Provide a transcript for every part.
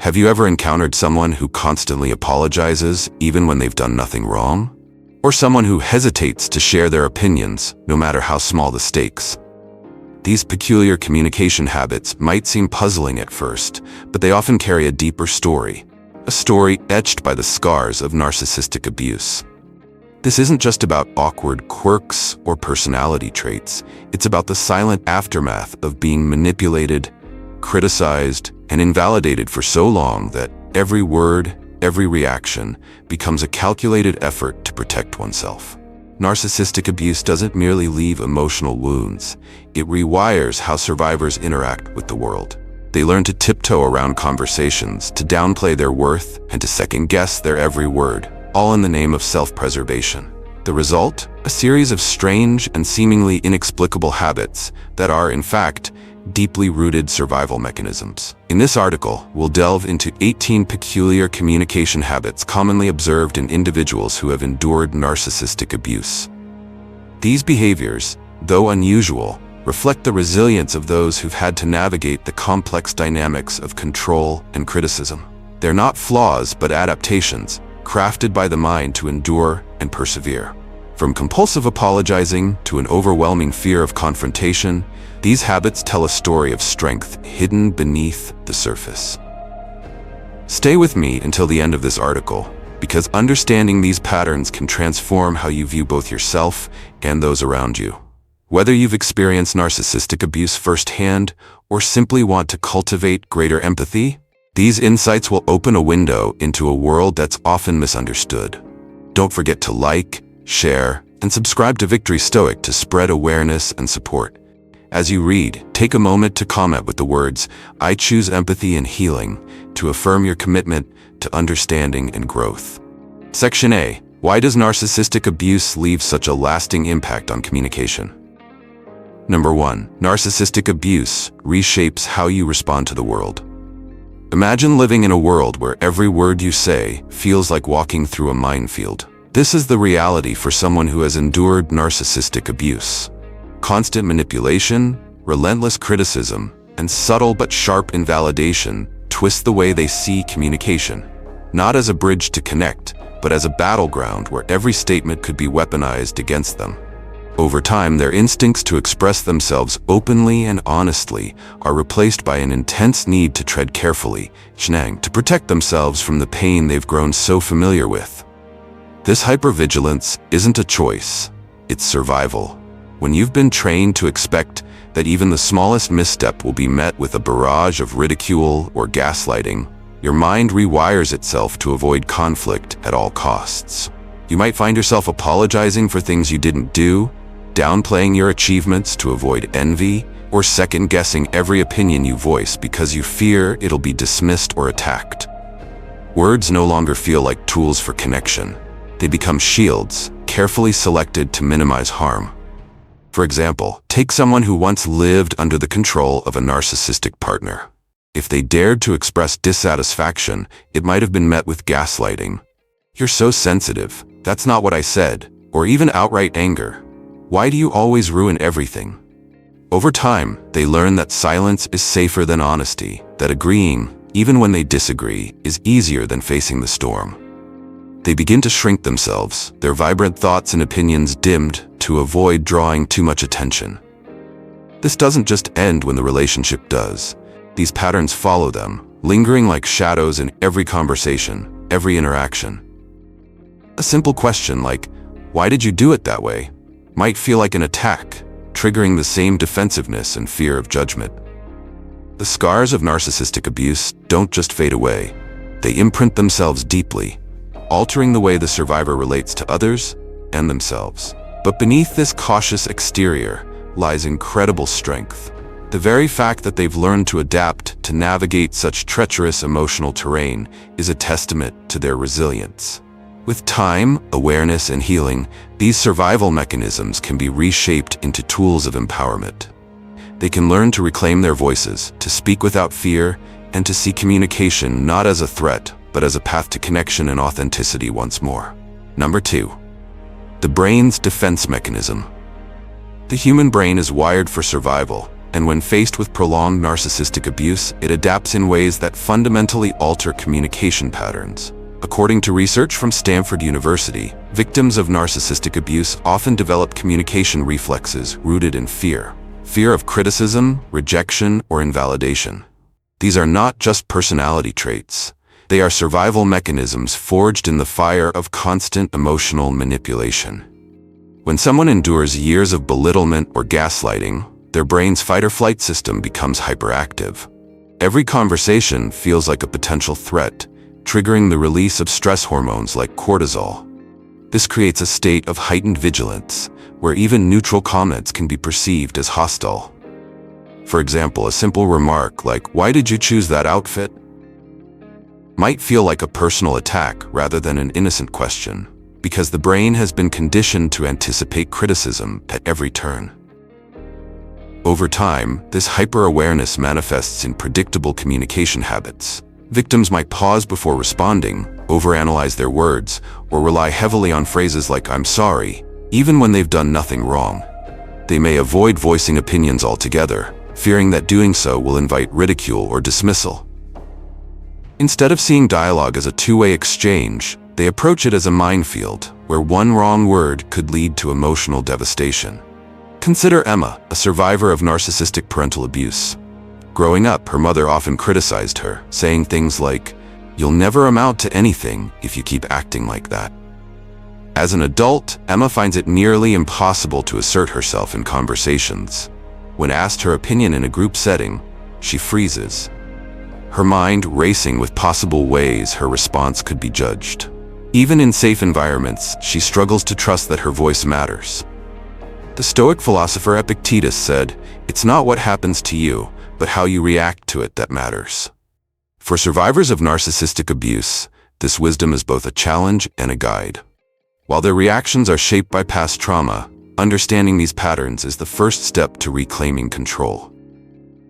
Have you ever encountered someone who constantly apologizes even when they've done nothing wrong? Or someone who hesitates to share their opinions, no matter how small the stakes? These peculiar communication habits might seem puzzling at first, but they often carry a deeper story, a story etched by the scars of narcissistic abuse. This isn't just about awkward quirks or personality traits. It's about the silent aftermath of being manipulated, criticized, and invalidated for so long that every word, every reaction becomes a calculated effort to protect oneself. Narcissistic abuse doesn't merely leave emotional wounds. It rewires how survivors interact with the world. They learn to tiptoe around conversations, to downplay their worth, and to second-guess their every word, all in the name of self-preservation. The result? A series of strange and seemingly inexplicable habits that are, in fact, deeply rooted survival mechanisms. In this article, we'll delve into 18 peculiar communication habits commonly observed in individuals who have endured narcissistic abuse. These behaviors, though unusual, reflect the resilience of those who've had to navigate the complex dynamics of control and criticism. They're not flaws, but adaptations, crafted by the mind to endure and persevere. From compulsive apologizing to an overwhelming fear of confrontation, these habits tell a story of strength hidden beneath the surface. Stay with me until the end of this article, because understanding these patterns can transform how you view both yourself and those around you. Whether you've experienced narcissistic abuse firsthand or simply want to cultivate greater empathy, these insights will open a window into a world that's often misunderstood. Don't forget to like, share, and subscribe to Victory Stoic to spread awareness and support. As you read, take a moment to comment with the words, "I choose empathy and healing," to affirm your commitment to understanding and growth. Section A. Why does narcissistic abuse leave such a lasting impact on communication? Number 1. Narcissistic abuse reshapes how you respond to the world. Imagine living in a world where every word you say feels like walking through a minefield. This is the reality for someone who has endured narcissistic abuse. Constant manipulation, relentless criticism, and subtle but sharp invalidation twist the way they see communication, not as a bridge to connect, but as a battleground where every statement could be weaponized against them. Over time, their instincts to express themselves openly and honestly are replaced by an intense need to tread carefully, to protect themselves from the pain they've grown so familiar with. This hypervigilance isn't a choice, it's survival. When you've been trained to expect that even the smallest misstep will be met with a barrage of ridicule or gaslighting, your mind rewires itself to avoid conflict at all costs. You might find yourself apologizing for things you didn't do, downplaying your achievements to avoid envy, or second-guessing every opinion you voice because you fear it'll be dismissed or attacked. Words no longer feel like tools for connection. They become shields, carefully selected to minimize harm. For example, take someone who once lived under the control of a narcissistic partner. If they dared to express dissatisfaction, it might have been met with gaslighting. "You're so sensitive. That's not what I said." Or even outright anger. "Why do you always ruin everything?" Over time, they learn that silence is safer than honesty, that agreeing, even when they disagree, is easier than facing the storm. They begin to shrink themselves, their vibrant thoughts and opinions dimmed to avoid drawing too much attention. This doesn't just end when the relationship does. These patterns follow them, lingering like shadows in every conversation, every interaction. A simple question like, "Why did you do it that way?" might feel like an attack, triggering the same defensiveness and fear of judgment. The scars of narcissistic abuse don't just fade away. They imprint themselves deeply, altering the way the survivor relates to others and themselves. But beneath this cautious exterior lies incredible strength. The very fact that they've learned to adapt to navigate such treacherous emotional terrain is a testament to their resilience. With time, awareness, and healing, these survival mechanisms can be reshaped into tools of empowerment. They can learn to reclaim their voices, to speak without fear, and to see communication not as a threat, but as a path to connection and authenticity once more. Number 2. The brain's defense mechanism. The human brain is wired for survival, and when faced with prolonged narcissistic abuse, it adapts in ways that fundamentally alter communication patterns. According to research from Stanford University, victims of narcissistic abuse often develop communication reflexes rooted in fear. Fear of criticism, rejection, or invalidation. These are not just personality traits. They are survival mechanisms forged in the fire of constant emotional manipulation. When someone endures years of belittlement or gaslighting, their brain's fight-or-flight system becomes hyperactive. Every conversation feels like a potential threat, triggering the release of stress hormones like cortisol. This creates a state of heightened vigilance, where even neutral comments can be perceived as hostile. For example, a simple remark like, "Why did you choose that outfit?" might feel like a personal attack rather than an innocent question, because the brain has been conditioned to anticipate criticism at every turn. Over time, this hyper-awareness manifests in predictable communication habits. Victims might pause before responding, overanalyze their words, or rely heavily on phrases like "I'm sorry," even when they've done nothing wrong. They may avoid voicing opinions altogether, fearing that doing so will invite ridicule or dismissal. Instead of seeing dialogue as a two-way exchange, they approach it as a minefield, where one wrong word could lead to emotional devastation. Consider Emma, a survivor of narcissistic parental abuse. Growing up, her mother often criticized her, saying things like, "You'll never amount to anything if you keep acting like that." As an adult, Emma finds it nearly impossible to assert herself in conversations. When asked her opinion in a group setting, she freezes, her mind racing with possible ways her response could be judged. Even in safe environments, she struggles to trust that her voice matters. The Stoic philosopher Epictetus said, "It's not what happens to you, but how you react to it that matters." For survivors of narcissistic abuse, this wisdom is both a challenge and a guide. While their reactions are shaped by past trauma, understanding these patterns is the first step to reclaiming control.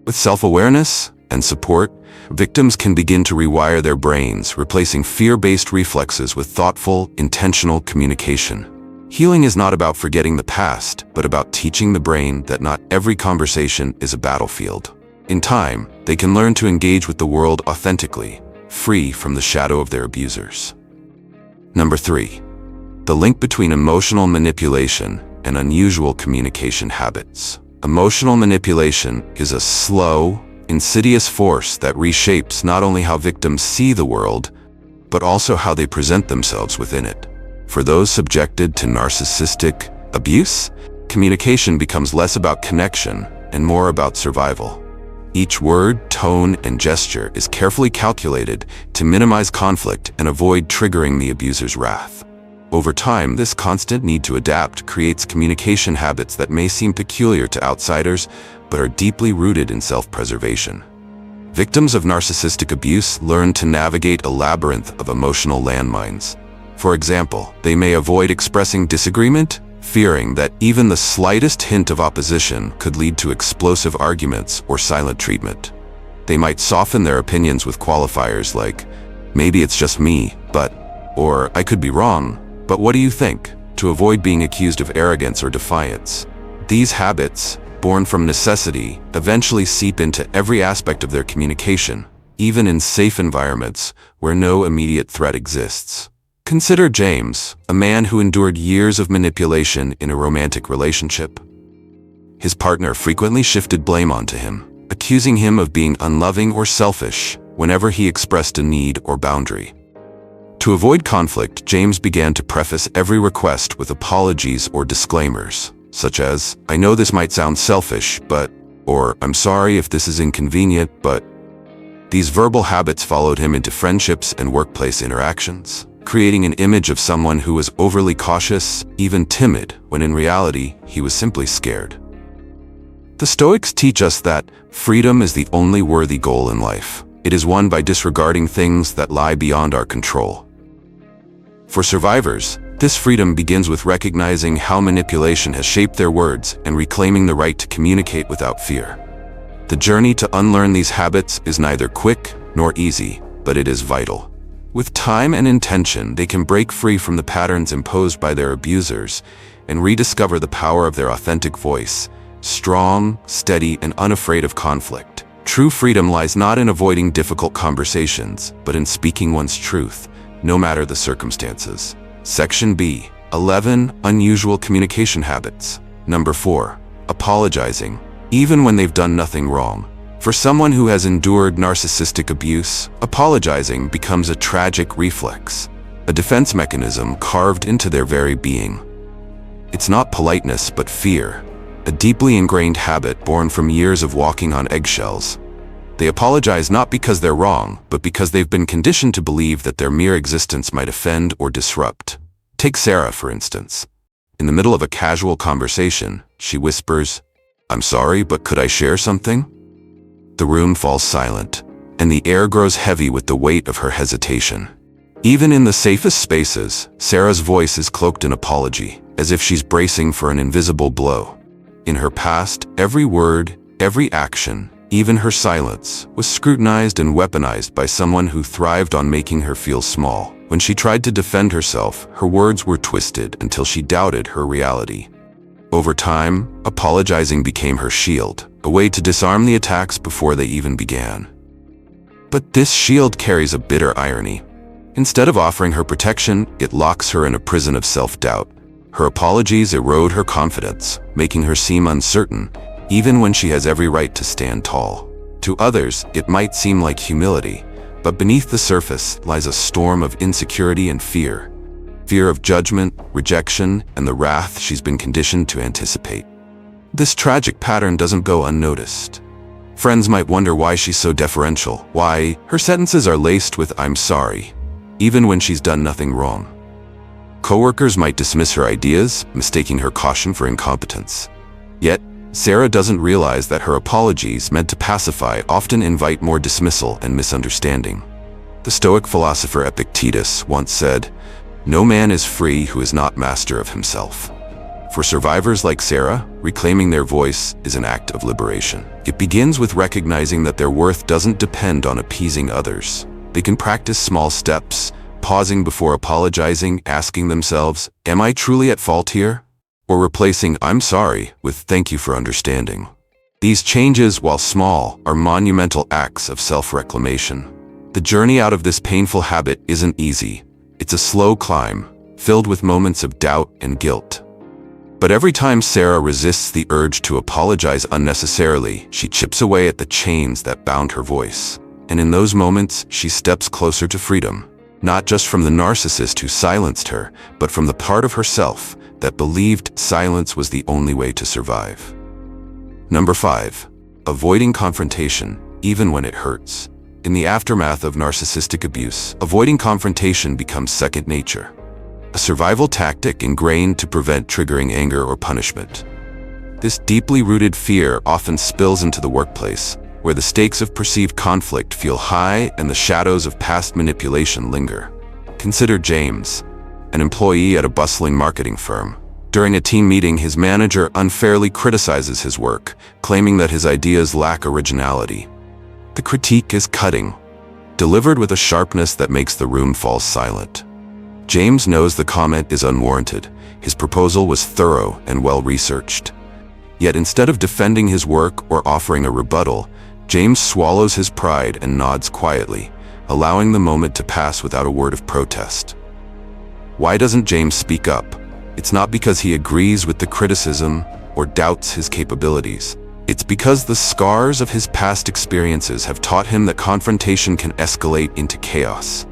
With self-awareness and support, victims can begin to rewire their brains, replacing fear-based reflexes with thoughtful, intentional communication. Healing is not about forgetting the past, but about teaching the brain that not every conversation is a battlefield. In time, they can learn to engage with the world authentically, free from the shadow of their abusers. Number 3. The link between emotional manipulation and unusual communication habits. Emotional manipulation is a slow, insidious force that reshapes not only how victims see the world, but also how they present themselves within it. For those subjected to narcissistic abuse, communication becomes less about connection and more about survival. Each word, tone, and gesture is carefully calculated to minimize conflict and avoid triggering the abuser's wrath. Over time, this constant need to adapt creates communication habits that may seem peculiar to outsiders, but are deeply rooted in self-preservation. Victims of narcissistic abuse learn to navigate a labyrinth of emotional landmines. For example, they may avoid expressing disagreement, fearing that even the slightest hint of opposition could lead to explosive arguments or silent treatment. They might soften their opinions with qualifiers like, "Maybe it's just me, but," or "I could be wrong, but what do you think?" to avoid being accused of arrogance or defiance. These habits, born from necessity, eventually seep into every aspect of their communication, even in safe environments where no immediate threat exists. Consider James, a man who endured years of manipulation in a romantic relationship. His partner frequently shifted blame onto him, accusing him of being unloving or selfish whenever he expressed a need or boundary. To avoid conflict, James began to preface every request with apologies or disclaimers, such as, "I know this might sound selfish, but," or "I'm sorry if this is inconvenient, but." These verbal habits followed him into friendships and workplace interactions, creating an image of someone who was overly cautious, even timid, when in reality, he was simply scared. The Stoics teach us that freedom is the only worthy goal in life. It is won by disregarding things that lie beyond our control. For survivors, this freedom begins with recognizing how manipulation has shaped their words and reclaiming the right to communicate without fear. The journey to unlearn these habits is neither quick nor easy, but it is vital. With time and intention, they can break free from the patterns imposed by their abusers and rediscover the power of their authentic voice, strong, steady, and unafraid of conflict. True freedom lies not in avoiding difficult conversations, but in speaking one's truth, no matter the circumstances. Section B. 11 Unusual communication habits. Number 4. Apologizing, even when they've done nothing wrong. For someone who has endured narcissistic abuse, apologizing becomes a tragic reflex, a defense mechanism carved into their very being. It's not politeness but fear, a deeply ingrained habit born from years of walking on eggshells. They apologize not because they're wrong, but because they've been conditioned to believe that their mere existence might offend or disrupt. Take Sarah, for instance. In the middle of a casual conversation, she whispers, "I'm sorry, but could I share something?" The room falls silent, and the air grows heavy with the weight of her hesitation. Even in the safest spaces, Sarah's voice is cloaked in apology, as if she's bracing for an invisible blow. In her past, every word, every action, even her silence, was scrutinized and weaponized by someone who thrived on making her feel small. When she tried to defend herself, her words were twisted until she doubted her reality. Over time, apologizing became her shield, a way to disarm the attacks before they even began. But this shield carries a bitter irony. Instead of offering her protection, it locks her in a prison of self-doubt. Her apologies erode her confidence, making her seem uncertain, even when she has every right to stand tall. To others, it might seem like humility, but beneath the surface lies a storm of insecurity and fear. Fear of judgment, rejection, and the wrath she's been conditioned to anticipate. This tragic pattern doesn't go unnoticed. Friends might wonder why she's so deferential, why her sentences are laced with "I'm sorry," even when she's done nothing wrong. Coworkers might dismiss her ideas, mistaking her caution for incompetence. Yet, Sarah doesn't realize that her apologies, meant to pacify, often invite more dismissal and misunderstanding. The Stoic philosopher Epictetus once said, "No man is free who is not master of himself." For survivors like Sarah, reclaiming their voice is an act of liberation. It begins with recognizing that their worth doesn't depend on appeasing others. They can practice small steps, pausing before apologizing, asking themselves, "Am I truly at fault here?" Or replacing "I'm sorry" with "Thank you for understanding." These changes, while small, are monumental acts of self-reclamation. The journey out of this painful habit isn't easy. It's a slow climb, filled with moments of doubt and guilt. But every time Sarah resists the urge to apologize unnecessarily, she chips away at the chains that bound her voice. And in those moments, she steps closer to freedom. Not just from the narcissist who silenced her, but from the part of herself that believed silence was the only way to survive. Number 5. Avoiding confrontation, even when it hurts. In the aftermath of narcissistic abuse, avoiding confrontation becomes second nature. A survival tactic ingrained to prevent triggering anger or punishment. This deeply rooted fear often spills into the workplace, where the stakes of perceived conflict feel high and the shadows of past manipulation linger. Consider James, an employee at a bustling marketing firm. During a team meeting, his manager unfairly criticizes his work, claiming that his ideas lack originality. The critique is cutting, delivered with a sharpness that makes the room fall silent. James knows the comment is unwarranted. His proposal was thorough and well-researched. Yet instead of defending his work or offering a rebuttal, James swallows his pride and nods quietly, allowing the moment to pass without a word of protest. Why doesn't James speak up? It's not because he agrees with the criticism or doubts his capabilities. It's because the scars of his past experiences have taught him that confrontation can escalate into chaos.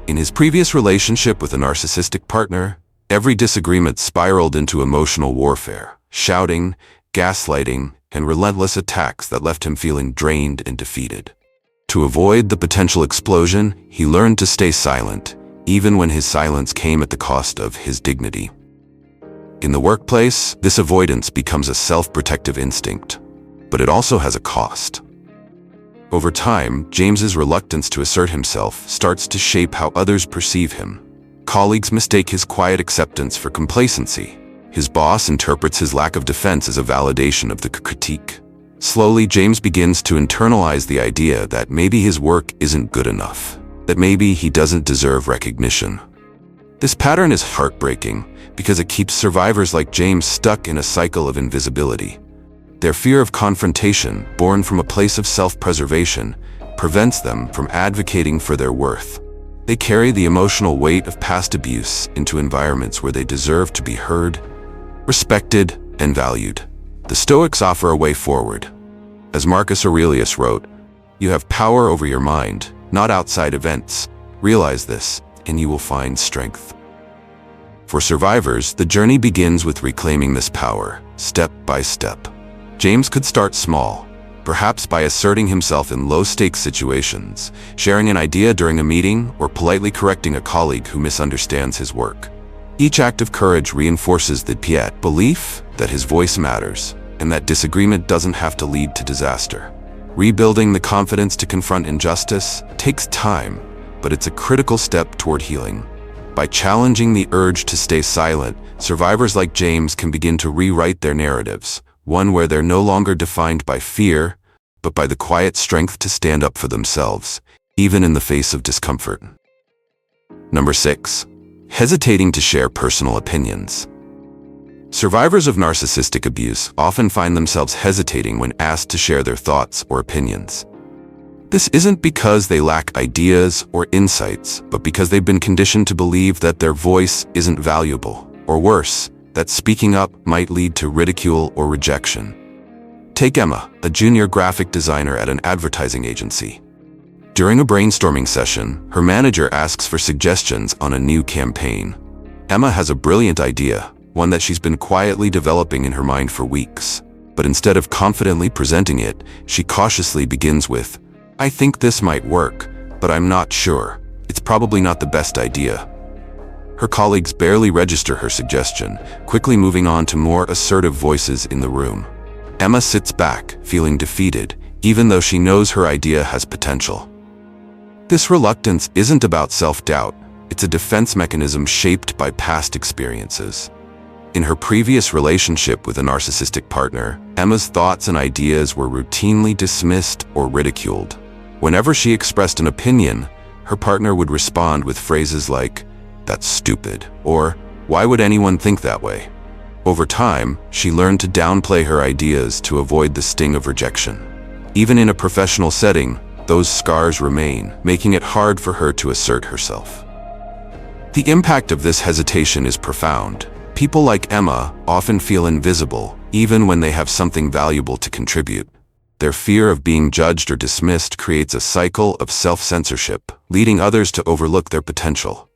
In his previous relationship with a narcissistic partner, every disagreement spiraled into emotional warfare, shouting, gaslighting, and relentless attacks that left him feeling drained and defeated. To avoid the potential explosion, he learned to stay silent, even when his silence came at the cost of his dignity. In the workplace, this avoidance becomes a self-protective instinct, but it also has a cost. Over time, James's reluctance to assert himself starts to shape how others perceive him. Colleagues mistake his quiet acceptance for complacency. His boss interprets his lack of defense as a validation of the critique. Slowly, James begins to internalize the idea that maybe his work isn't good enough, that maybe he doesn't deserve recognition. This pattern is heartbreaking because it keeps survivors like James stuck in a cycle of invisibility. Their fear of confrontation, born from a place of self-preservation, prevents them from advocating for their worth. They carry the emotional weight of past abuse into environments where they deserve to be heard, respected, and valued. The Stoics offer a way forward. As Marcus Aurelius wrote, "You have power over your mind, not outside events. Realize this, and you will find strength." For survivors, the journey begins with reclaiming this power, step by step. James could start small, perhaps by asserting himself in low-stakes situations, sharing an idea during a meeting, or politely correcting a colleague who misunderstands his work. Each act of courage reinforces the belief that his voice matters, and that disagreement doesn't have to lead to disaster. Rebuilding the confidence to confront injustice takes time, but it's a critical step toward healing. By challenging the urge to stay silent, survivors like James can begin to rewrite their narratives, one where they're no longer defined by fear, but by the quiet strength to stand up for themselves, even in the face of discomfort. Number 6. Hesitating to share personal opinions. Survivors of narcissistic abuse often find themselves hesitating when asked to share their thoughts or opinions. This isn't because they lack ideas or insights, but because they've been conditioned to believe that their voice isn't valuable, or worse, that speaking up might lead to ridicule or rejection. Take Emma, a junior graphic designer at an advertising agency. During a brainstorming session, her manager asks for suggestions on a new campaign. Emma has a brilliant idea, one that she's been quietly developing in her mind for weeks. But instead of confidently presenting it, she cautiously begins with, "I think this might work, but I'm not sure. It's probably not the best idea." Her colleagues barely register her suggestion, quickly moving on to more assertive voices in the room. Emma sits back, feeling defeated, even though she knows her idea has potential. This reluctance isn't about self-doubt. It's a defense mechanism shaped by past experiences. In her previous relationship with a narcissistic partner, Emma's thoughts and ideas were routinely dismissed or ridiculed. Whenever she expressed an opinion, her partner would respond with phrases like, "That's stupid," or "Why would anyone think that way?" Over time, she learned to downplay her ideas to avoid the sting of rejection. Even in a professional setting, those scars remain, making it hard for her to assert herself. The impact of this hesitation is profound. People like Emma often feel invisible, even when they have something valuable to contribute. Their fear of being judged or dismissed creates a cycle of self-censorship, leading others to overlook their potential.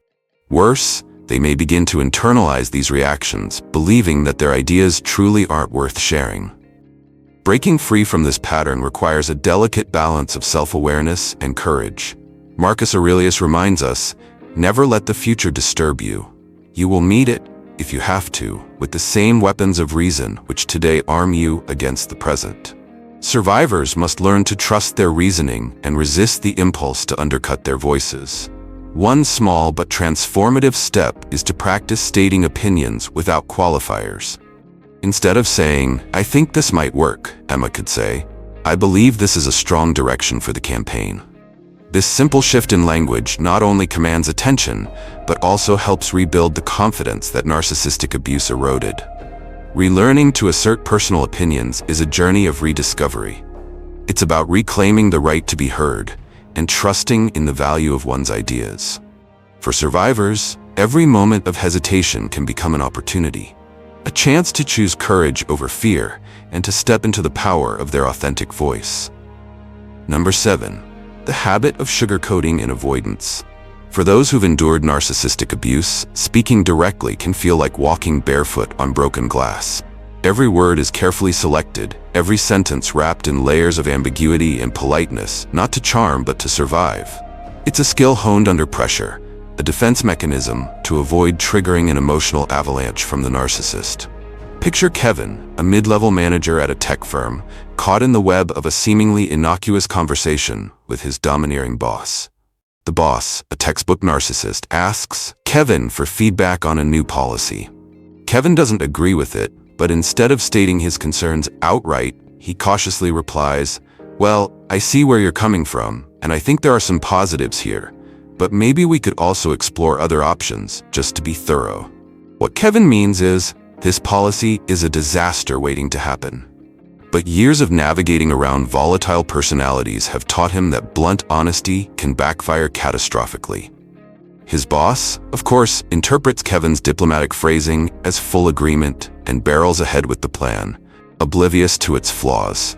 Worse, they may begin to internalize these reactions, believing that their ideas truly aren't worth sharing. Breaking free from this pattern requires a delicate balance of self-awareness and courage. Marcus Aurelius reminds us, "Never let the future disturb you. You will meet it, if you have to, with the same weapons of reason which today arm you against the present." Survivors must learn to trust their reasoning and resist the impulse to undercut their voices. One small but transformative step is to practice stating opinions without qualifiers. Instead of saying, "I think this might work," Emma could say, "I believe this is a strong direction for the campaign." This simple shift in language not only commands attention, but also helps rebuild the confidence that narcissistic abuse eroded. Relearning to assert personal opinions is a journey of rediscovery. It's about reclaiming the right to be heard and trusting in the value of one's ideas. For survivors, every moment of hesitation can become an opportunity, a chance to choose courage over fear and to step into the power of their authentic voice. Number 7. The habit of sugarcoating and avoidance. For those who've endured narcissistic abuse, speaking directly can feel like walking barefoot on broken glass. Every word is carefully selected, every sentence wrapped in layers of ambiguity and politeness, not to charm but to survive. It's a skill honed under pressure, a defense mechanism to avoid triggering an emotional avalanche from the narcissist. Picture Kevin, a mid-level manager at a tech firm, caught in the web of a seemingly innocuous conversation with his domineering boss. The boss, a textbook narcissist, asks Kevin for feedback on a new policy. Kevin doesn't agree with it, but instead of stating his concerns outright, he cautiously replies, "Well, I see where you're coming from, and I think there are some positives here, but maybe we could also explore other options, just to be thorough." What Kevin means is, this policy is a disaster waiting to happen. But years of navigating around volatile personalities have taught him that blunt honesty can backfire catastrophically. His boss, of course, interprets Kevin's diplomatic phrasing as full agreement and barrels ahead with the plan, oblivious to its flaws.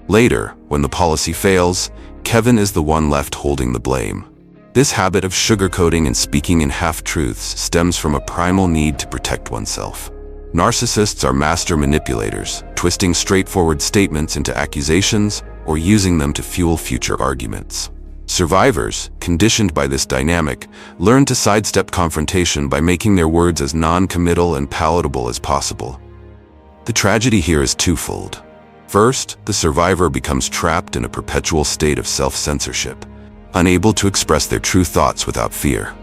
Later, when the policy fails, Kevin is the one left holding the blame. This habit of sugarcoating and speaking in half-truths stems from a primal need to protect oneself. Narcissists are master manipulators, twisting straightforward statements into accusations or using them to fuel future arguments. Survivors, conditioned by this dynamic, learn to sidestep confrontation by making their words as non-committal and palatable as possible. The tragedy here is twofold. First, the survivor becomes trapped in a perpetual state of self-censorship, unable to express their true thoughts without fear.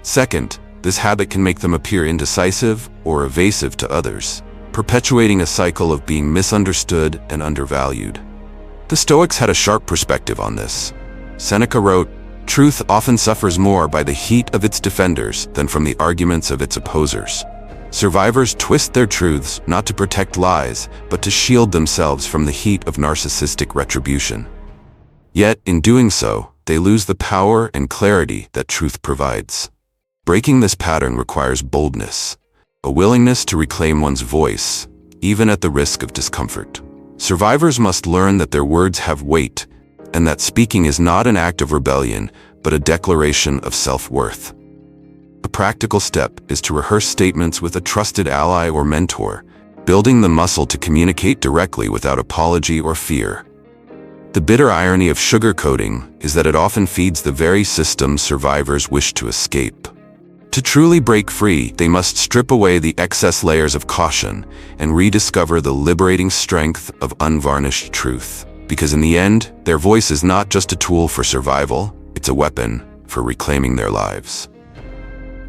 Second, this habit can make them appear indecisive or evasive to others, perpetuating a cycle of being misunderstood and undervalued. The Stoics had a sharp perspective on this. Seneca wrote, "Truth often suffers more by the heat of its defenders than from the arguments of its opposers." Survivors twist their truths not to protect lies, but to shield themselves from the heat of narcissistic retribution. Yet, in doing so, they lose the power and clarity that truth provides. Breaking this pattern requires boldness, a willingness to reclaim one's voice, even at the risk of discomfort. Survivors must learn that their words have weight, and that speaking is not an act of rebellion, but a declaration of self-worth. A practical step is to rehearse statements with a trusted ally or mentor, building the muscle to communicate directly without apology or fear. The bitter irony of sugarcoating is that it often feeds the very system survivors wish to escape. To truly break free, they must strip away the excess layers of caution and rediscover the liberating strength of unvarnished truth. Because in the end, their voice is not just a tool for survival, it's a weapon for reclaiming their lives.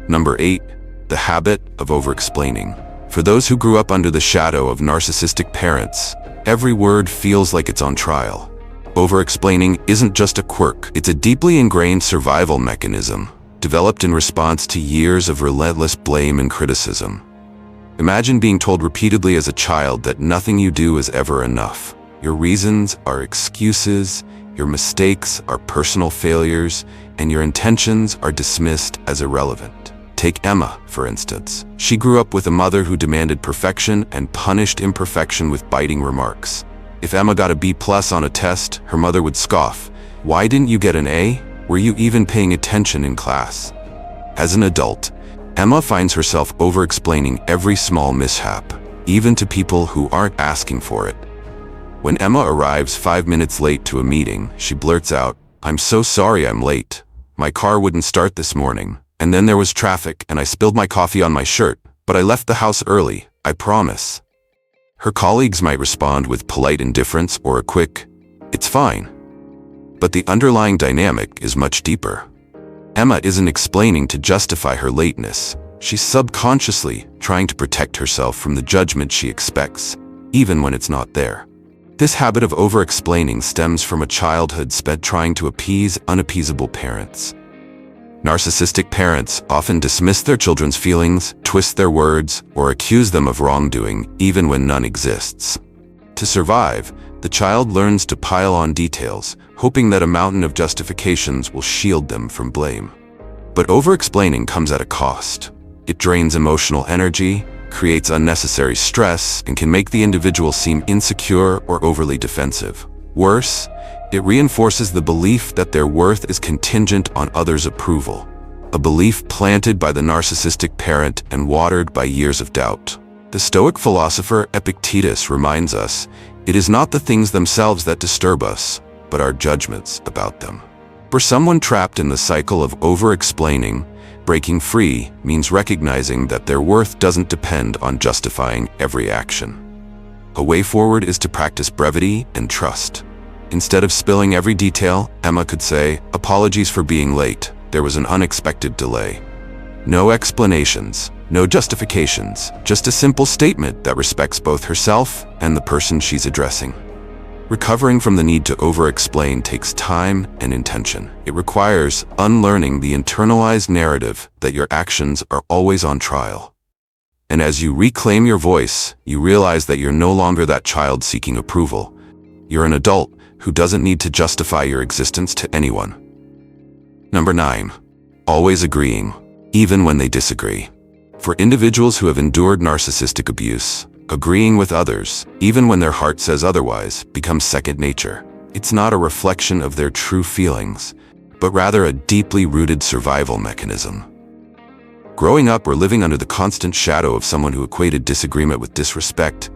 Number 8, the habit of overexplaining. For those who grew up under the shadow of narcissistic parents, every word feels like it's on trial. Overexplaining isn't just a quirk, it's a deeply ingrained survival mechanism, developed in response to years of relentless blame and criticism. Imagine being told repeatedly as a child that nothing you do is ever enough. Your reasons are excuses, your mistakes are personal failures, and your intentions are dismissed as irrelevant. Take Emma, for instance. She grew up with a mother who demanded perfection and punished imperfection with biting remarks. If Emma got a B+ on a test, her mother would scoff. "Why didn't you get an A? Were you even paying attention in class?" As an adult, Emma finds herself over-explaining every small mishap, even to people who aren't asking for it. When Emma arrives 5 minutes late to a meeting, she blurts out, "I'm so sorry I'm late. My car wouldn't start this morning. And then there was traffic and I spilled my coffee on my shirt, but I left the house early, I promise." Her colleagues might respond with polite indifference or a quick, "It's fine." But the underlying dynamic is much deeper. Emma isn't explaining to justify her lateness. She's subconsciously trying to protect herself from the judgment she expects, even when it's not there. This habit of over-explaining stems from a childhood spent trying to appease unappeasable parents. Narcissistic parents often dismiss their children's feelings, twist their words, or accuse them of wrongdoing, even when none exists. To survive, the child learns to pile on details, hoping that a mountain of justifications will shield them from blame. But over-explaining comes at a cost. It drains emotional energy, creates unnecessary stress, and can make the individual seem insecure or overly defensive. Worse, it reinforces the belief that their worth is contingent on others' approval, a belief planted by the narcissistic parent and watered by years of doubt. The Stoic philosopher Epictetus reminds us, it is not the things themselves that disturb us, but our judgments about them. For someone trapped in the cycle of over-explaining, breaking free means recognizing that their worth doesn't depend on justifying every action. A way forward is to practice brevity and trust. Instead of spilling every detail, Emma could say, "Apologies for being late. There was an unexpected delay." No explanations, no justifications, just a simple statement that respects both herself and the person she's addressing. Recovering from the need to over-explain takes time and intention. It requires unlearning the internalized narrative that your actions are always on trial. And as you reclaim your voice, you realize that you're no longer that child seeking approval. You're an adult who doesn't need to justify your existence to anyone. Number 9. Always agreeing, even when they disagree. For individuals who have endured narcissistic abuse, agreeing with others, even when their heart says otherwise, becomes second nature. It's not a reflection of their true feelings, but rather a deeply rooted survival mechanism. Growing up or living under the constant shadow of someone who equated disagreement with disrespect,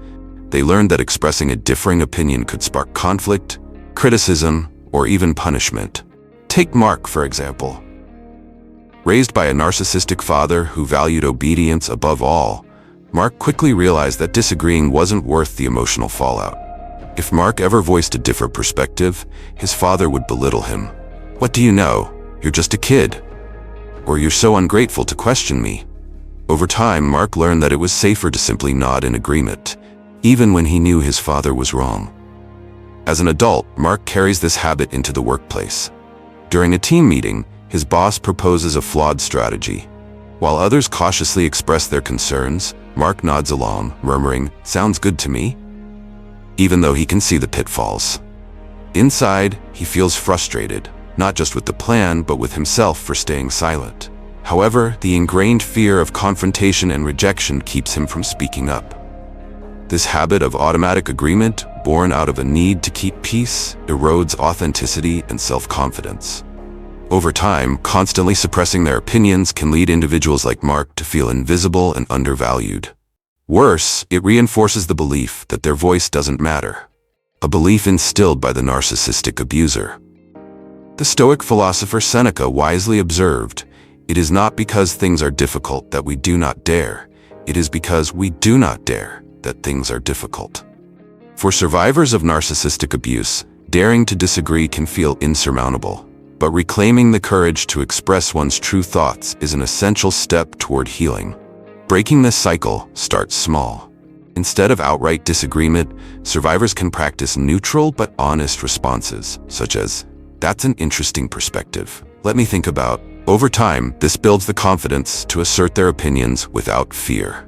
they learned that expressing a differing opinion could spark conflict, criticism, or even punishment. Take Mark, for example. Raised by a narcissistic father who valued obedience above all, Mark quickly realized that disagreeing wasn't worth the emotional fallout. If Mark ever voiced a different perspective, his father would belittle him. "What do you know? You're just a kid." Or "You're so ungrateful to question me." Over time, Mark learned that it was safer to simply nod in agreement, even when he knew his father was wrong. As an adult, Mark carries this habit into the workplace. During a team meeting, his boss proposes a flawed strategy. While others cautiously express their concerns, Mark nods along, murmuring, "Sounds good to me," even though he can see the pitfalls. Inside, he feels frustrated, not just with the plan, but with himself for staying silent. However, the ingrained fear of confrontation and rejection keeps him from speaking up. This habit of automatic agreement, born out of a need to keep peace, erodes authenticity and self-confidence. Over time, constantly suppressing their opinions can lead individuals like Mark to feel invisible and undervalued. Worse, it reinforces the belief that their voice doesn't matter, a belief instilled by the narcissistic abuser. The Stoic philosopher Seneca wisely observed, "It is not because things are difficult that we do not dare. It is because we do not dare that things are difficult." For survivors of narcissistic abuse, daring to disagree can feel insurmountable. But reclaiming the courage to express one's true thoughts is an essential step toward healing. Breaking this cycle starts small. Instead of outright disagreement, survivors can practice neutral but honest responses, such as, "That's an interesting perspective. Let me think about." Over time, this builds the confidence to assert their opinions without fear.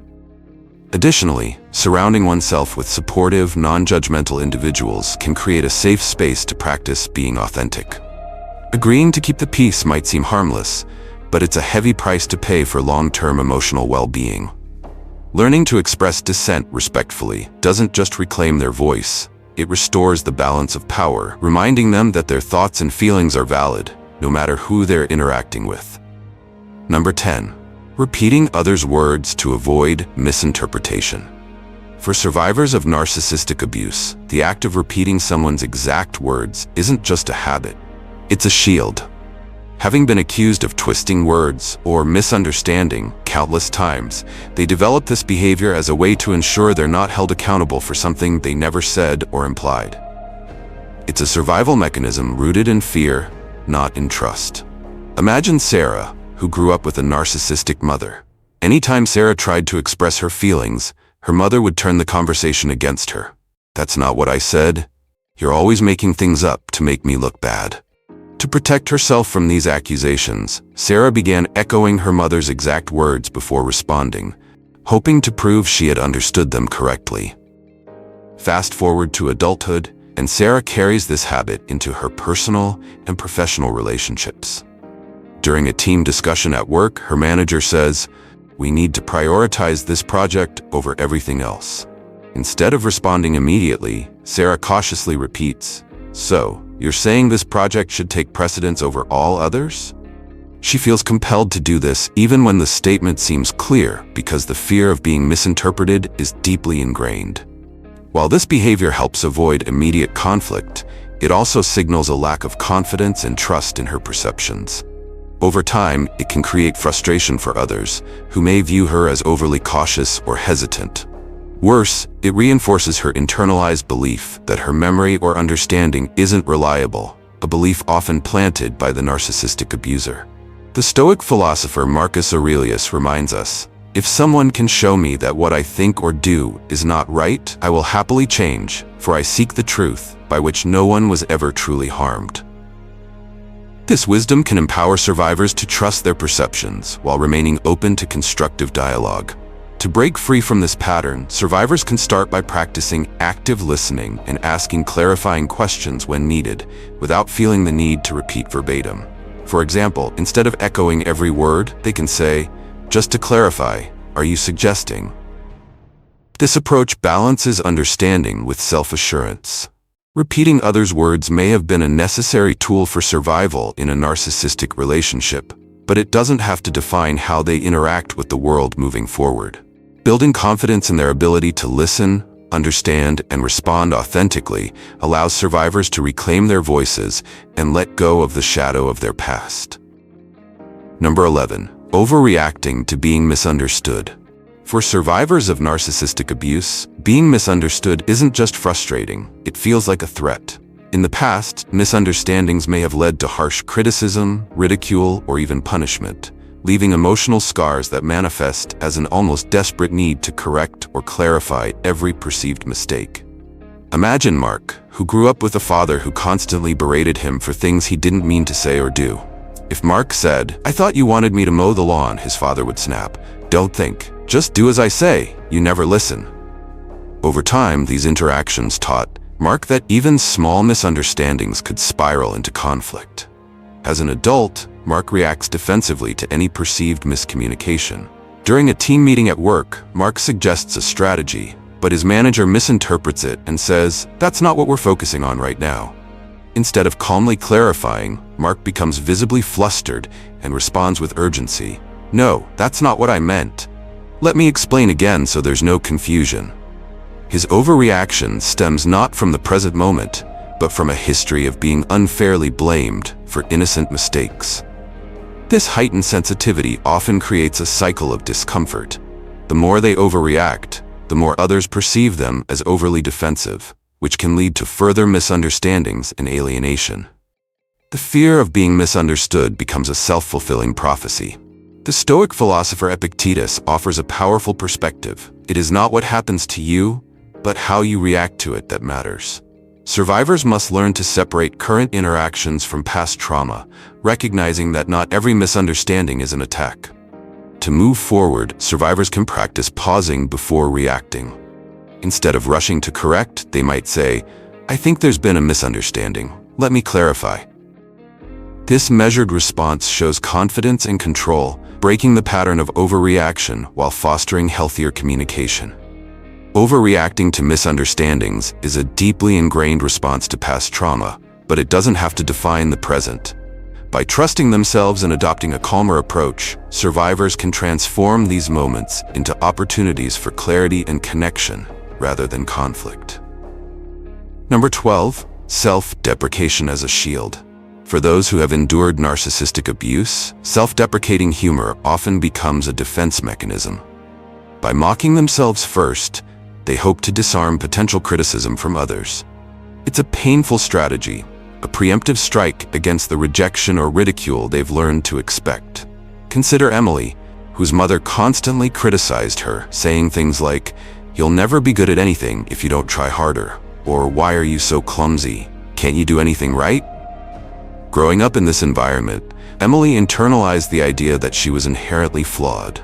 Additionally, surrounding oneself with supportive, non-judgmental individuals can create a safe space to practice being authentic. Agreeing to keep the peace might seem harmless, but it's a heavy price to pay for long-term emotional well-being. Learning to express dissent respectfully doesn't just reclaim their voice, it restores the balance of power, reminding them that their thoughts and feelings are valid, no matter who they're interacting with. Number 10. Repeating others' words to avoid misinterpretation. For survivors of narcissistic abuse, the act of repeating someone's exact words isn't just a habit. It's a shield. Having been accused of twisting words or misunderstanding countless times, they develop this behavior as a way to ensure they're not held accountable for something they never said or implied. It's a survival mechanism rooted in fear, not in trust. Imagine Sarah, who grew up with a narcissistic mother. Anytime Sarah tried to express her feelings, her mother would turn the conversation against her. "That's not what I said. You're always making things up to make me look bad." To protect herself from these accusations, Sarah began echoing her mother's exact words before responding, hoping to prove she had understood them correctly. Fast forward to adulthood, and Sarah carries this habit into her personal and professional relationships. During a team discussion at work, her manager says, "We need to prioritize this project over everything else." Instead of responding immediately, Sarah cautiously repeats, "So, you're saying this project should take precedence over all others?" She feels compelled to do this even when the statement seems clear because the fear of being misinterpreted is deeply ingrained. While this behavior helps avoid immediate conflict, it also signals a lack of confidence and trust in her perceptions. Over time, it can create frustration for others, who may view her as overly cautious or hesitant. Worse, it reinforces her internalized belief that her memory or understanding isn't reliable, a belief often planted by the narcissistic abuser. The Stoic philosopher Marcus Aurelius reminds us, "If someone can show me that what I think or do is not right, I will happily change, for I seek the truth, by which no one was ever truly harmed." This wisdom can empower survivors to trust their perceptions while remaining open to constructive dialogue. To break free from this pattern, survivors can start by practicing active listening and asking clarifying questions when needed, without feeling the need to repeat verbatim. For example, instead of echoing every word, they can say, "Just to clarify, are you suggesting?" This approach balances understanding with self-assurance. Repeating others' words may have been a necessary tool for survival in a narcissistic relationship, but it doesn't have to define how they interact with the world moving forward. Building confidence in their ability to listen, understand, and respond authentically allows survivors to reclaim their voices and let go of the shadow of their past. Number 11. Overreacting to being misunderstood. For survivors of narcissistic abuse, being misunderstood isn't just frustrating, it feels like a threat. In the past, misunderstandings may have led to harsh criticism, ridicule, or even punishment, leaving emotional scars that manifest as an almost desperate need to correct or clarify every perceived mistake. Imagine Mark, who grew up with a father who constantly berated him for things he didn't mean to say or do. If Mark said, "I thought you wanted me to mow the lawn," his father would snap, "Don't think, just do as I say, you never listen." Over time, these interactions taught Mark that even small misunderstandings could spiral into conflict. As an adult, Mark reacts defensively to any perceived miscommunication. During a team meeting at work, Mark suggests a strategy, but his manager misinterprets it and says, "That's not what we're focusing on right now." Instead of calmly clarifying, Mark becomes visibly flustered and responds with urgency, "No, that's not what I meant. Let me explain again so there's no confusion." His overreaction stems not from the present moment, but from a history of being unfairly blamed for innocent mistakes. This heightened sensitivity often creates a cycle of discomfort. The more they overreact, the more others perceive them as overly defensive, which can lead to further misunderstandings and alienation. The fear of being misunderstood becomes a self-fulfilling prophecy. The Stoic philosopher Epictetus offers a powerful perspective. It is not what happens to you, but how you react to it that matters. Survivors must learn to separate current interactions from past trauma, recognizing that not every misunderstanding is an attack. To move forward, survivors can practice pausing before reacting. Instead of rushing to correct, they might say, "I think there's been a misunderstanding. Let me clarify." This measured response shows confidence and control, breaking the pattern of overreaction while fostering healthier communication. Overreacting to misunderstandings is a deeply ingrained response to past trauma, but it doesn't have to define the present. By trusting themselves and adopting a calmer approach, survivors can transform these moments into opportunities for clarity and connection, rather than conflict. Number 12. Self-deprecation as a shield. For those who have endured narcissistic abuse, self-deprecating humor often becomes a defense mechanism. By mocking themselves first, they hope to disarm potential criticism from others. It's a painful strategy, a preemptive strike against the rejection or ridicule they've learned to expect. Consider Emily, whose mother constantly criticized her, saying things like, "You'll never be good at anything if you don't try harder," or "Why are you so clumsy? Can't you do anything right?" Growing up in this environment, Emily internalized the idea that she was inherently flawed.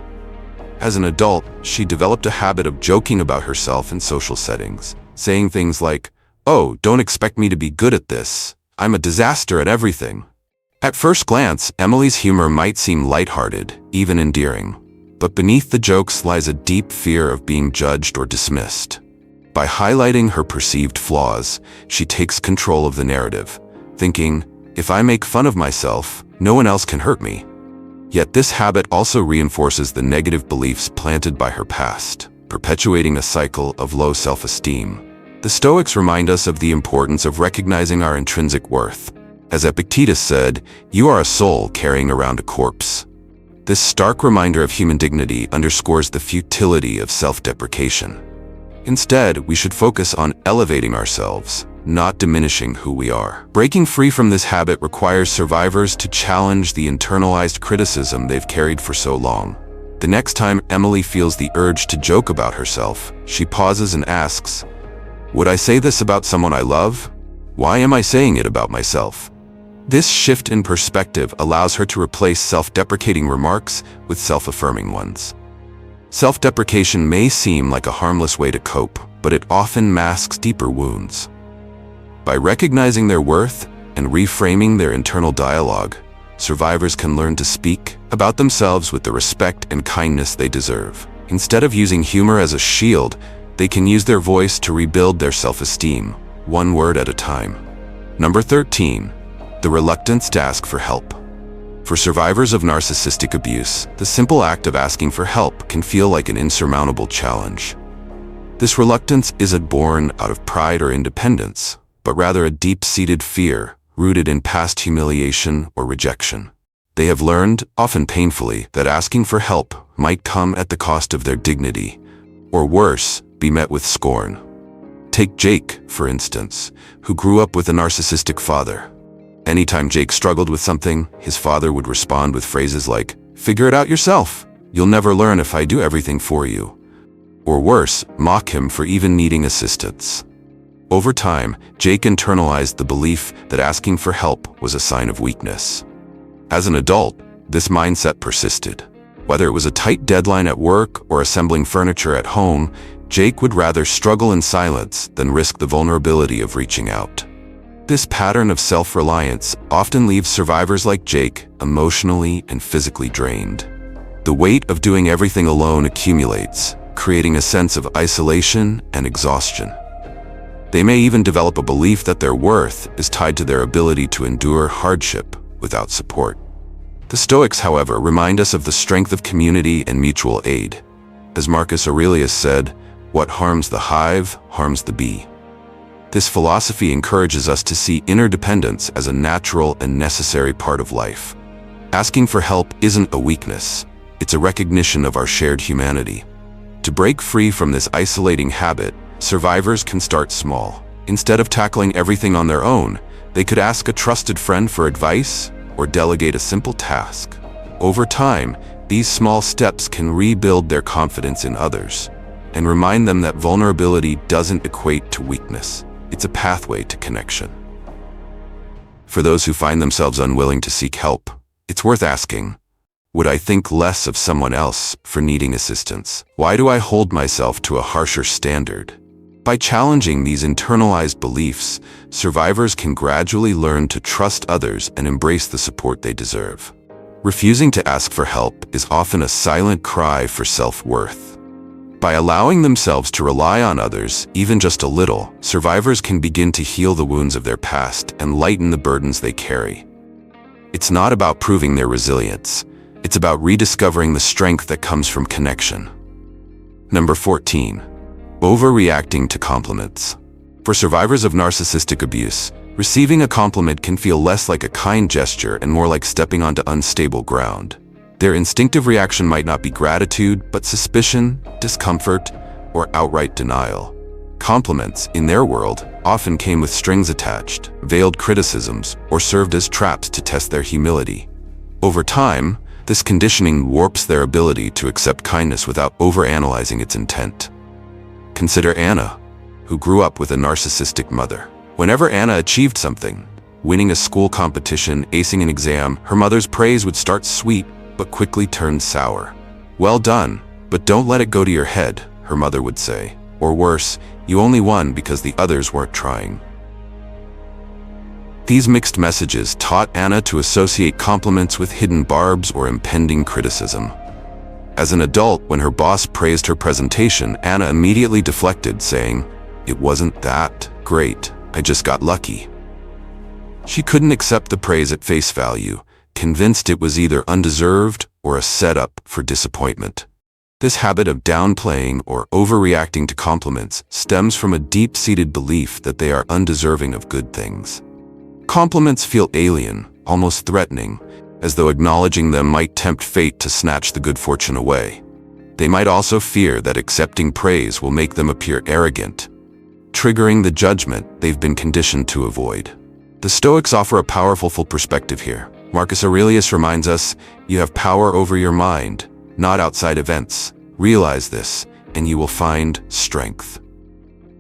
As an adult, she developed a habit of joking about herself in social settings, saying things like, "Oh, don't expect me to be good at this. I'm a disaster at everything." At first glance, Emily's humor might seem lighthearted, even endearing. But beneath the jokes lies a deep fear of being judged or dismissed. By highlighting her perceived flaws, she takes control of the narrative, thinking, "If I make fun of myself, no one else can hurt me." Yet this habit also reinforces the negative beliefs planted by her past, perpetuating a cycle of low self-esteem. The Stoics remind us of the importance of recognizing our intrinsic worth. As Epictetus said, "You are a soul carrying around a corpse." This stark reminder of human dignity underscores the futility of self-deprecation. Instead, we should focus on elevating ourselves, not diminishing who we are. Breaking free from this habit requires survivors to challenge the internalized criticism they've carried for so long. The next time Emily feels the urge to joke about herself, she pauses and asks, "Would I say this about someone I love? Why am I saying it about myself?" This shift in perspective allows her to replace self-deprecating remarks with self-affirming ones. Self-deprecation may seem like a harmless way to cope, but it often masks deeper wounds. By recognizing their worth and reframing their internal dialogue, survivors can learn to speak about themselves with the respect and kindness they deserve. Instead of using humor as a shield, they can use their voice to rebuild their self-esteem, one word at a time. Number 13, the reluctance to ask for help. For survivors of narcissistic abuse, the simple act of asking for help can feel like an insurmountable challenge. This reluctance isn't born out of pride or independence, but rather a deep-seated fear rooted in past humiliation or rejection. They have learned, often painfully, that asking for help might come at the cost of their dignity, or worse, be met with scorn. Take Jake, for instance, who grew up with a narcissistic father. Anytime Jake struggled with something, his father would respond with phrases like, "Figure it out yourself. You'll never learn if I do everything for you." Or worse, mock him for even needing assistance. Over time, Jake internalized the belief that asking for help was a sign of weakness. As an adult, this mindset persisted. Whether it was a tight deadline at work or assembling furniture at home, Jake would rather struggle in silence than risk the vulnerability of reaching out. This pattern of self-reliance often leaves survivors like Jake emotionally and physically drained. The weight of doing everything alone accumulates, creating a sense of isolation and exhaustion. They may even develop a belief that their worth is tied to their ability to endure hardship without support. The Stoics, however, remind us of the strength of community and mutual aid. As Marcus Aurelius said, "What harms the hive harms the bee." This philosophy encourages us to see interdependence as a natural and necessary part of life. Asking for help isn't a weakness, it's a recognition of our shared humanity. To break free from this isolating habit, survivors can start small. Instead of tackling everything on their own, they could ask a trusted friend for advice or delegate a simple task. Over time, these small steps can rebuild their confidence in others and remind them that vulnerability doesn't equate to weakness. It's a pathway to connection. For those who find themselves unwilling to seek help, it's worth asking, would I think less of someone else for needing assistance? Why do I hold myself to a harsher standard? By challenging these internalized beliefs, survivors can gradually learn to trust others and embrace the support they deserve. Refusing to ask for help is often a silent cry for self-worth. By allowing themselves to rely on others, even just a little, survivors can begin to heal the wounds of their past and lighten the burdens they carry. It's not about proving their resilience. It's about rediscovering the strength that comes from connection. Number 14. Overreacting to compliments. For survivors of narcissistic abuse, receiving a compliment can feel less like a kind gesture and more like stepping onto unstable ground. Their instinctive reaction might not be gratitude, but suspicion, discomfort, or outright denial. Compliments, in their world, often came with strings attached, veiled criticisms, or served as traps to test their humility. Over time, this conditioning warps their ability to accept kindness without overanalyzing its intent. Consider Anna, who grew up with a narcissistic mother. Whenever Anna achieved something, winning a school competition, acing an exam, her mother's praise would start sweet, but quickly turned sour. "Well done, but don't let it go to your head," her mother would say. Or worse, "You only won because the others weren't trying." These mixed messages taught Anna to associate compliments with hidden barbs or impending criticism. As an adult, when her boss praised her presentation, Anna immediately deflected, saying, "It wasn't that great, I just got lucky." She couldn't accept the praise at face value, convinced it was either undeserved or a setup for disappointment. This habit of downplaying or overreacting to compliments stems from a deep-seated belief that they are undeserving of good things. Compliments feel alien, almost threatening, as though acknowledging them might tempt fate to snatch the good fortune away. They might also fear that accepting praise will make them appear arrogant, triggering the judgment they've been conditioned to avoid. The Stoics offer a powerful full perspective here. Marcus Aurelius reminds us, "You have power over your mind, not outside events. Realize this, and you will find strength."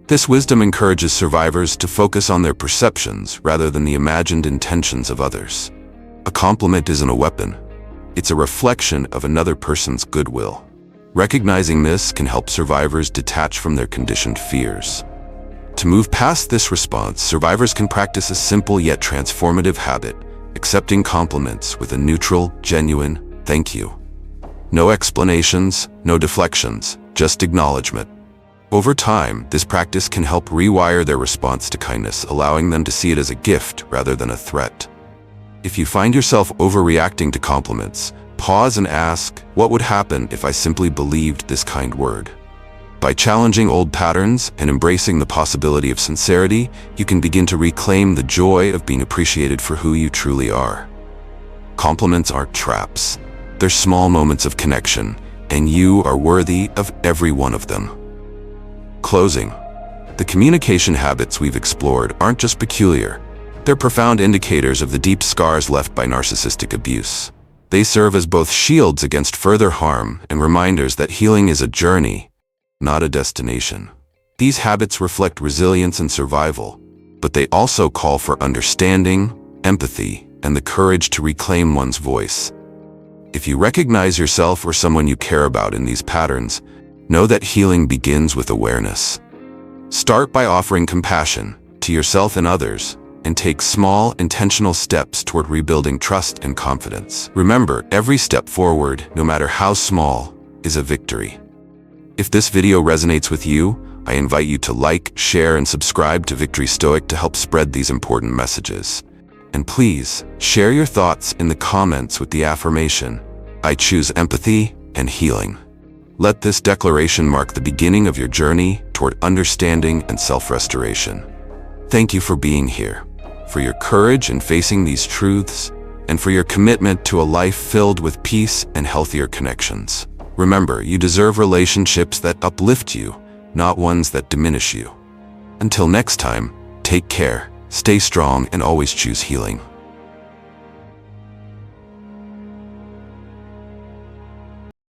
This wisdom encourages survivors to focus on their perceptions rather than the imagined intentions of others. A compliment isn't a weapon. It's a reflection of another person's goodwill. Recognizing this can help survivors detach from their conditioned fears. To move past this response, survivors can practice a simple yet transformative habit: accepting compliments with a neutral, genuine thank you. No explanations, no deflections, just acknowledgement. Over time, this practice can help rewire their response to kindness, allowing them to see it as a gift rather than a threat. If you find yourself overreacting to compliments, pause and ask, what would happen if I simply believed this kind word? By challenging old patterns and embracing the possibility of sincerity, you can begin to reclaim the joy of being appreciated for who you truly are. Compliments aren't traps. They're small moments of connection, and you are worthy of every one of them. Closing. The communication habits we've explored aren't just peculiar. They're profound indicators of the deep scars left by narcissistic abuse. They serve as both shields against further harm and reminders that healing is a journey, not a destination. These habits reflect resilience and survival, but they also call for understanding, empathy, and the courage to reclaim one's voice. If you recognize yourself or someone you care about in these patterns, know that healing begins with awareness. Start by offering compassion to yourself and others, and take small, intentional steps toward rebuilding trust and confidence. Remember, every step forward, no matter how small, is a victory. If this video resonates with you, I invite you to like, share, and subscribe to Victory Stoic to help spread these important messages. And please, share your thoughts in the comments with the affirmation, I choose empathy and healing. Let this declaration mark the beginning of your journey toward understanding and self-restoration. Thank you for being here, for your courage in facing these truths, and for your commitment to a life filled with peace and healthier connections. Remember, you deserve relationships that uplift you, not ones that diminish you. Until next time, take care, stay strong, and always choose healing.